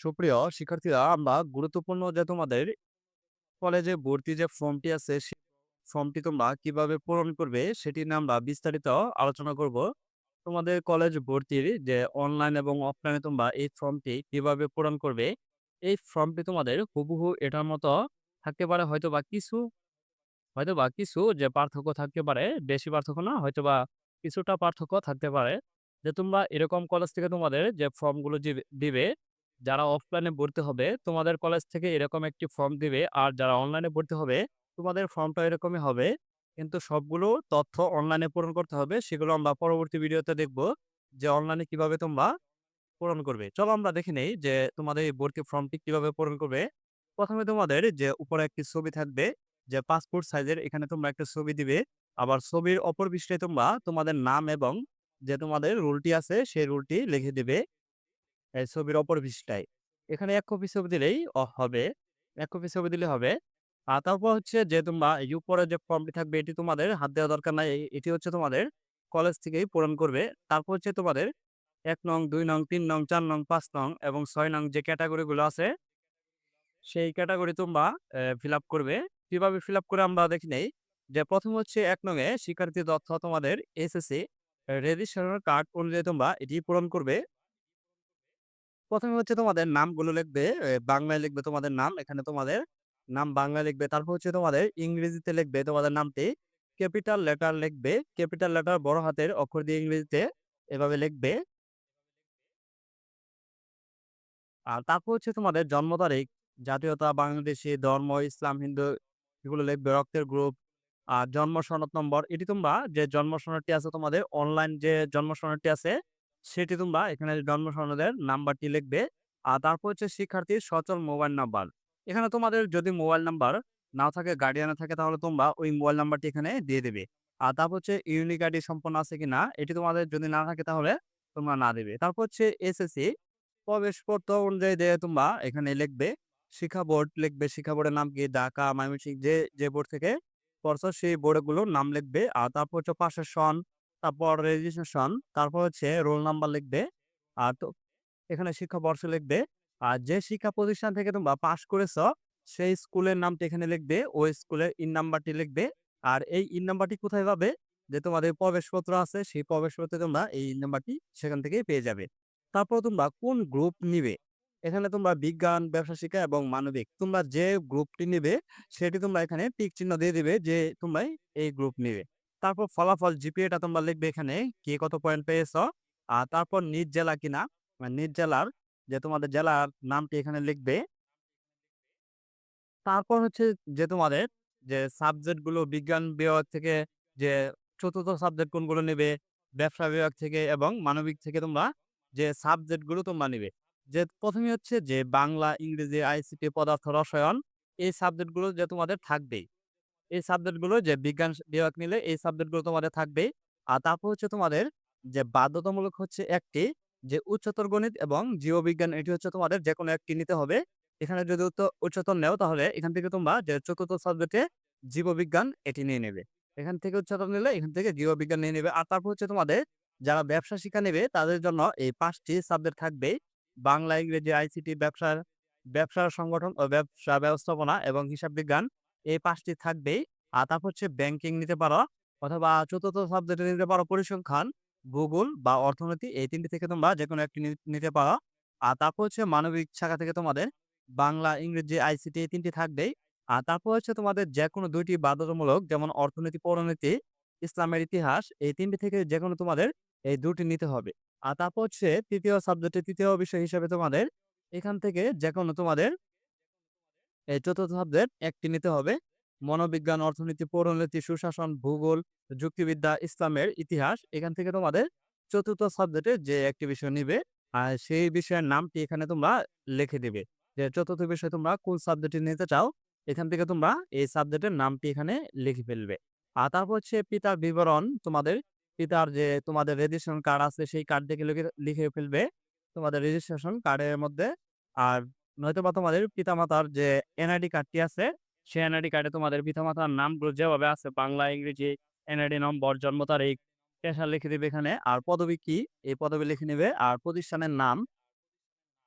সুপ্রিয় শিক্ষার্থীরা, আমরা গুরুত্বপূর্ণ যে তোমাদের কলেজে ভর্তি যে ফর্মটি আছে, সেই ফর্মটি তোমরা কিভাবে পূরণ করবে সেটি নিয়ে আমরা বিস্তারিত আলোচনা করব। তোমাদের কলেজ ভর্তির যে অনলাইন এবং অফলাইনে তোমরা এই ফর্মটি কিভাবে পূরণ করবে, এই ফর্মটি তোমাদের হুবহু এটার মতো থাকতে পারে, হয়তোবা কিছু যে পার্থক্য থাকতে পারে, বেশি পার্থক্য না, হয়তোবা কিছুটা পার্থক্য থাকতে পারে। যে তোমরা এরকম কলেজ থেকে তোমাদের যে ফর্মগুলো দিবে, যারা অফলাইনে ভর্তি হবে, তোমাদের কলেজ থেকে এরকম একটি ফর্ম দিবে। আর যারা অনলাইনে ভর্তি হবে, তোমাদের ফর্মটা এরকমই হবে। কিন্তু সবগুলো তথ্য অনলাইনে পূরণ করতে হবে। সেগুলো আমরা পরবর্তী ভিডিওতে দেখব যে অনলাইনে কিভাবে তোমরা পূরণ করবে। চলো আমরা দেখে নেই যে তোমাদের এই ভর্তি ফর্মটি কিভাবে পূরণ করবে। ১ম এ তোমাদের যে উপরে একটি ছবি থাকবে, যে পাসপোর্ট সাইজের, এখানে তোমরা একটা ছবি দিবে। আবার ছবির অপর পৃষ্ঠায় তোমরা তোমাদের নাম এবং যে তোমাদের রোলটি আছে সেই রোলটি লিখে দিবে এই ছবির অপর পৃষ্ঠায়। এখানে ১ কপি ছবি দিলেই হবে। ১ কপি ছবি দিলে হবে। তারপর হচ্ছে যে তোমরা এই উপরে যে ফর্মটি থাকবে, এটি তোমাদের হাত দেওয়া দরকার নাই। এটি হচ্ছে তোমাদের কলেজ থেকেই পূরণ করবে। তারপর হচ্ছে তোমাদের ১ নং, ২ নং, ৩ নং, ৪ নং, ৫ নং এবং ৬ নং যে ক্যাটেগরি গুলো আছে, সেই ক্যাটেগরি তোমরা ফিল আপ করবে। কিভাবে ফিল আপ করে আমরা দেখে নেই। যে ১ম হচ্ছে ১ নং এ শিক্ষার্থী তথ্য তোমাদের এসএসসি রেজিস্ট্রেশন কার্ড অনুযায়ী তোমরা এটি পূরণ করবে। ১ম এ হচ্ছে তোমাদের নামগুলো লিখবে। বাংলায় লিখবে তোমাদের নাম। এখানে তোমাদের নাম বাংলায় লিখবে। তারপর হচ্ছে তোমাদের ইংরেজিতে লিখবে তোমাদের নামটি। ক্যাপিটাল লেটার লিখবে। ক্যাপিটাল লেটার বড় হাতের অক্ষর দিয়ে ইংরেজিতে এভাবে লিখবে। আর তারপর হচ্ছে তোমাদের জন্ম তারিখ, জাতীয়তা বাংলাদেশী, ধর্ম ইসলাম, হিন্দু, এগুলো লিখবে। রক্তের গ্রুপ, আর জন্ম সনদ নম্বর। এটি তোমরা যে জন্ম সনদটি আছে তোমাদের অনলাইন যে জন্ম সনদটি আছে, সেটি তোমরা এখানে জন্ম সনদের নাম্বারটি লিখবে। আর তারপর হচ্ছে শিক্ষার্থীর সচল মোবাইল নাম্বার। এখানে তোমাদের যদি মোবাইল নাম্বার নাও থাকে, গার্ডিয়ানে থাকে, তাহলে তোমরা ওই মোবাইল নাম্বারটি এখানে দিয়ে দেবে। আর তারপর হচ্ছে ইউনিক আইডি সম্পন্ন আছে কিনা, এটি তোমাদের যদি না থাকে তাহলে তোমরা না দেবে। তারপর হচ্ছে এসএসসি প্রবেশপত্র অনুযায়ী তোমরা এখানে লিখবে। শিক্ষা বোর্ড লিখবে। শিক্ষা বোর্ডের নাম কি? ঢাকা, ময়মনসিংহ, যে বোর্ড থেকে পড়ছো সেই বোর্ডগুলোর নাম লিখবে। আর তারপর হচ্ছে পাশের সন, তারপর রেজিস্ট্রেশন, তারপর হচ্ছে রোল নাম্বার লিখবে। আর তো এখানে শিক্ষাবর্ষ লিখবে। আর যে শিক্ষা প্রতিষ্ঠান থেকে তোমরা পাস করেছ, সেই স্কুলের নামটি এখানে লিখবে। ওই স্কুলের ইন নাম্বারটি লিখবে। আর এই ইন নাম্বারটি কোথায় পাবে? যে তোমাদের প্রবেশপত্র আছে, সেই প্রবেশপত্রে তোমরা এই ইন নাম্বারটি সেখান থেকেই পেয়ে যাবে। তারপর তোমরা কোন গ্রুপ নিবে? এখানে তোমরা বিজ্ঞান, ব্যবসা শিক্ষা এবং মানবিক, তোমরা যে গ্রুপটি নিবে সেটি তোমরা এখানে টিক চিহ্ন দিয়ে দিবে যে তোমরা এই গ্রুপ নিবে। তারপর ফলাফল জিপিএটা তোমরা লিখবে এখানে, কে কত পয়েন্ট পেয়েছ। আর তারপর নিজ জেলা কিনা, নিজ জেলার যে তোমাদের জেলার নামটি এখানে লিখবে। তারপর হচ্ছে যে তোমাদের যে সাবজেক্ট গুলো বিজ্ঞান বিভাগ থেকে যে ৪র্থ সাবজেক্ট কোনগুলো নেবে, ব্যবসা বিভাগ থেকে এবং মানবিক থেকে তোমরা যে সাবজেক্ট গুলো তোমরা নিবে। যে ১ম এ হচ্ছে যে বাংলা, ইংরেজি, আইসিটি, পদার্থ, রসায়ন, এই সাবজেক্ট গুলো যে তোমাদের থাকবেই। এই সাবজেক্ট গুলো যে বিজ্ঞান বিভাগ নিলে এই সাবজেক্ট গুলো তোমাদের থাকবেই। আর তারপর হচ্ছে তোমাদের যে বাধ্যতামূলক হচ্ছে একটি, যে উচ্চতর গণিত এবং জীববিজ্ঞান, এটি হচ্ছে তোমাদের যেকোনো একটি নিতে হবে। এখানে যদি উচ্চতর নেও তাহলে এখান থেকে তোমরা যে ৪র্থ সাবজেক্টে জীববিজ্ঞান এটি নিয়ে নেবে। এখান থেকে উচ্চতর নিলে এখান থেকে জীববিজ্ঞান নিয়ে নেবে। আর তারপর হচ্ছে তোমাদের যারা ব্যবসা শিক্ষা নেবে তাদের জন্য এই ৫ টি সাবজেক্ট থাকবেই। বাংলা, ইংরেজি, আইসিটি, ব্যবসার সংগঠন ও ব্যবসা ব্যবস্থাপনা এবং হিসাব বিজ্ঞান, এই ৫ টি থাকবেই। আর তারপর হচ্ছে ব্যাংকিং নিতে পারো, অথবা ৪র্থ সাবজেক্টে নিতে পারো পরিসংখ্যান, ভূগোল বা অর্থনীতি, এই ৩ টি থেকে তোমরা যেকোনো একটি নিতে পারো। আর তারপর হচ্ছে মানবিক শাখা থেকে তোমাদের বাংলা, ইংরেজি, আইসিটি, এই ৩ টি থাকবেই। আর তারপর হচ্ছে তোমাদের যেকোনো ২ টি বাধ্যতামূলক, যেমন অর্থনীতি, পৌরনীতি, ইসলামের ইতিহাস, এই ৩ টি থেকে যেকোনো তোমাদের এই ২ টি নিতে হবে। আর তারপর হচ্ছে ৩য় সাবজেক্টে ৩য় বিষয় হিসেবে তোমাদের এখান থেকে যেকোনো তোমাদের এই ৪র্থ সাবজেক্ট একটি নিতে হবে। মনোবিজ্ঞান, অর্থনীতি, পৌরনীতি, সুশাসন, ভূগোল, যুক্তিবিদ্যা, ইসলামের ইতিহাস, এখান থেকে তোমাদের ৪র্থ সাবজেক্টে যে একটি বিষয় নিবে, আর সেই বিষয়ের নামটি এখানে তোমরা লিখে দিবে। যে ৪র্থ বিষয় তোমরা কোন সাবজেক্টে নিতে চাও, এখান থেকে তোমরা এই সাবজেক্টের নামটি এখানে লিখে ফেলবে। আর তারপর হচ্ছে পিতার বিবরণ, তোমাদের পিতার যে তোমাদের রেজিস্ট্রেশন কার্ড আছে সেই কার্ড থেকে লিখে লিখে ফেলবে তোমাদের রেজিস্ট্রেশন কার্ডের মধ্যে। আর নয়তোবা তোমাদের পিতামাতার যে এনআইডি কার্ডটি আছে, সেই এনআইডি কার্ডে তোমাদের পিতামাতার নামগুলো যেভাবে আছে বাংলা, ইংরেজি, এনআইডি নম্বর, জন্ম তারিখ, পেশা লিখে দিবে এখানে। আর পদবী কি? এই পদবী লিখে নিবে। আর প্রতিষ্ঠানের নাম,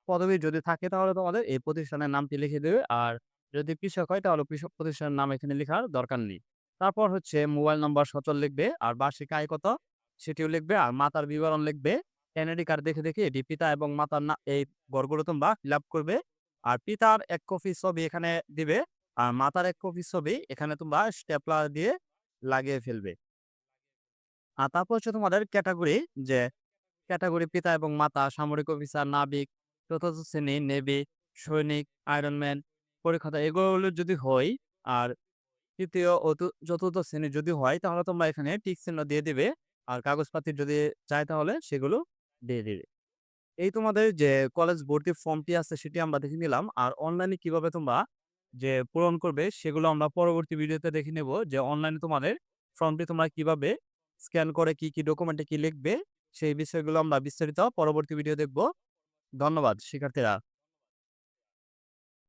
পদবি যদি থাকে তাহলে তোমাদের এই প্রতিষ্ঠানের নামটি লিখে দেবে। আর যদি কৃষক হয় তাহলে কৃষক প্রতিষ্ঠানের নাম এখানে লেখার দরকার নেই। তারপর হচ্ছে মোবাইল নাম্বার সচল লিখবে আর বার্ষিক আয় কত সেটিও লিখবে আর মাতার বিবরণ লিখবে। এনআইডি কার্ড দেখে এই পিতা এবং মাতার এই ঘরগুলো তোমরা ফিল আপ করবে। আর পিতার ১ কপি ছবি এখানে দিবে। আর মাতার ১ কপি ছবি এখানে তোমরা স্টেপলার দিয়ে লাগিয়ে ফেলবে। আর তারপর হচ্ছে তোমাদের ক্যাটেগরি যে ক্যাটেগরি পিতা এবং মাতা, সামরিক অফিসার, নাবিক, ৪র্থ শ্রেণী, নেভি, সৈনিক, আয়রনম্যান, পরীক্ষার্থী এগুলো যদি হয় আর ৩য় ও ৪র্থ শ্রেণী যদি হয় তাহলে তোমরা এখানে টিক চিহ্ন দিয়ে দিবে। আর কাগজপাতি যদি চায় তাহলে সেগুলো দিয়ে দিবে। এই তোমাদের যে কলেজ ভর্তি ফর্মটি আছে সেটি আমরা দেখে নিলাম। আর অনলাইনে কিভাবে তোমরা যে পূরণ করবে সেগুলো আমরা পরবর্তী ভিডিওতে দেখে নেব যে অনলাইনে তোমাদের ফর্মটি তোমরা কিভাবে স্ক্যান করে কি ডকুমেন্টে কি লিখবে সেই বিষয়গুলো আমরা বিস্তারিত পরবর্তী ভিডিও দেখব। ধন্যবাদ শিক্ষার্থীরা।